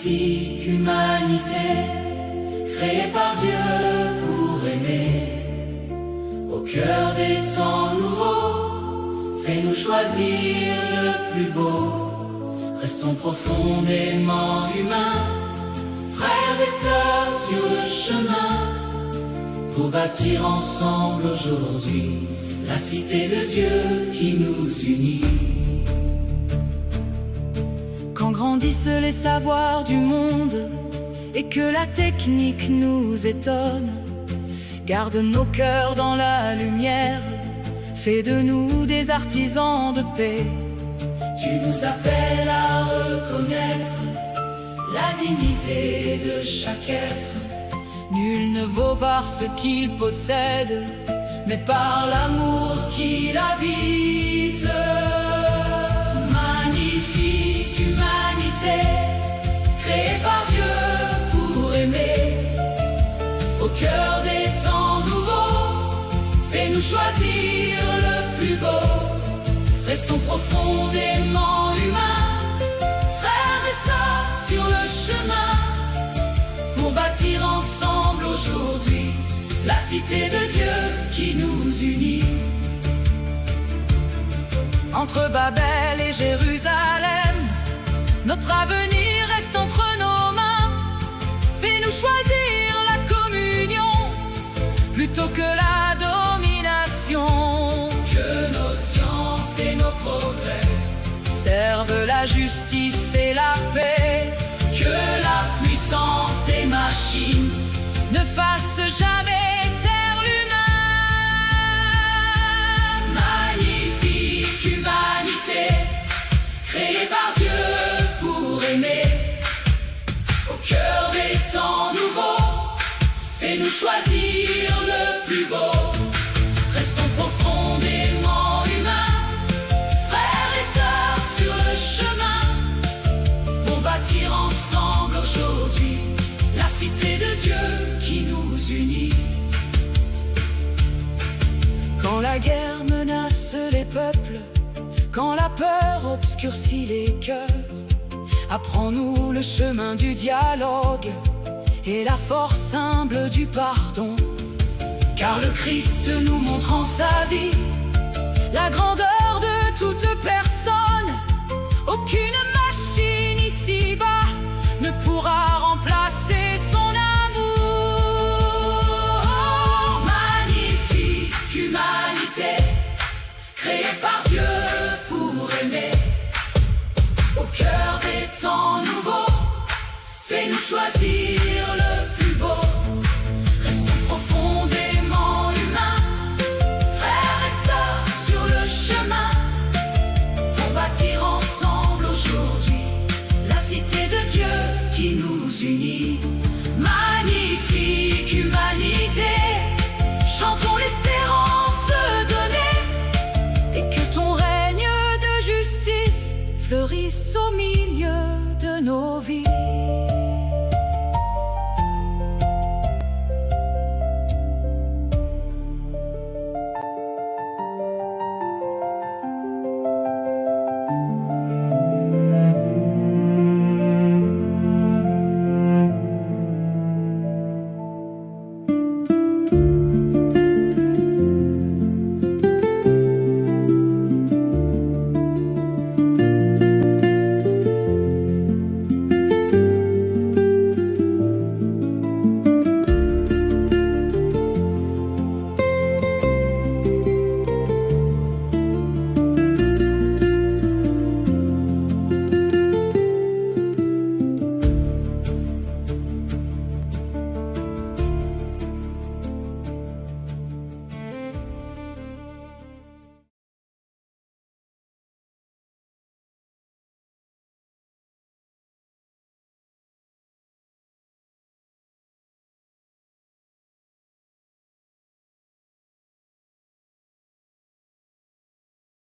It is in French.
magnifique humanité, créée par Dieu pour aimer. Au cœur des temps nouveaux, fais-nous choisir le plus beau. Restons profondément humains, frères et sœurs sur le chemin, pour bâtir ensemble aujourd'hui la cité de Dieu qui nous unit. Quand grandissent les savoirs du monde et que la technique nous étonne, garde nos cœurs dans la lumière, fais de nous des artisans de paix. Tu nous appelles à reconnaître la dignité de chaque être. Nul ne vaut par ce qu'il possède, mais par l'amour qu'il habite. Magnifique humanité, créée par Dieu pour aimer. Au cœur des temps nouveaux, fais-nous choisir le plus beau. Restons profondément humains, frères et sœurs sur le chemin, pour bâtir ensemble aujourd'hui la cité de Dieu qui nous unit. Entre Babel et Jérusalem, notre avenir reste entre nos mains. Fais-nous choisir la communion plutôt que la domination. Que nos sciences et nos progrès servent la justice et la paix. Que la puissance des machines ne fasse jamais taire l'humain. Magnifique humanité, créée par Dieu pour aimer. Au cœur des temps nouveaux, fais-nous choisir le plus beau. Restons profondément humains, frères et sœurs sur le chemin, pour bâtir ensemble aujourd'hui la cité de Dieu qui nous unit. Quand la guerre menace les peuples, quand la peur obscurcit les cœurs, apprends-nous le chemin du dialogue et la force humble du pardon. Car le Christ nous montre en sa vie la grandeur de toute personne. Aucune machine ici-bas ne pourra remplacer son amour. Magnifique humanité, créée par Dieu pour aimer. Au cœur des temps nouveaux, fais-nous choisir le plus beau. Restons profondément humains, frères et sœurs sur le chemin, pour bâtir ensemble aujourd'hui la cité de Dieu qui nous unit. Magnifique humanité, chantons l'espérance donnée, et que ton règne de justice fleurisse au milieu de nos vies.